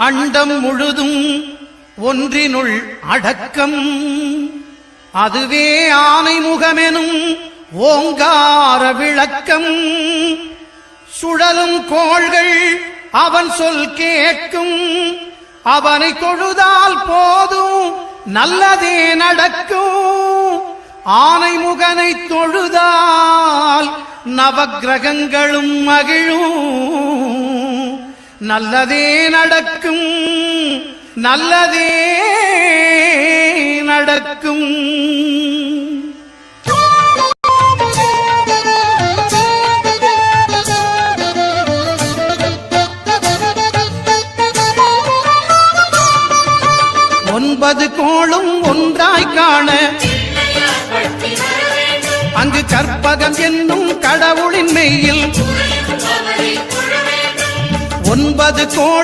அண்டம் முழுதும் ஒன்றினுள் அடக்கம். அதுவே ஆனை முகமெனும் ஓங்கார விளக்கம். சுழலும் கோள்கள் அவன் சொல் கேட்கும். அவனை தொழுதால் போதும் நல்லதே நடக்கும். ஆனை முகனை தொழுதால் நவக்கிரகங்களும் மகிழும். நல்லதே நடக்கும், நல்லதே நடக்கும். ஒன்பது கோளும் ஒன்றாய் காண அங்கு கற்பகம் என்னும் கடவுளின் மெய்யில் 9 கோள்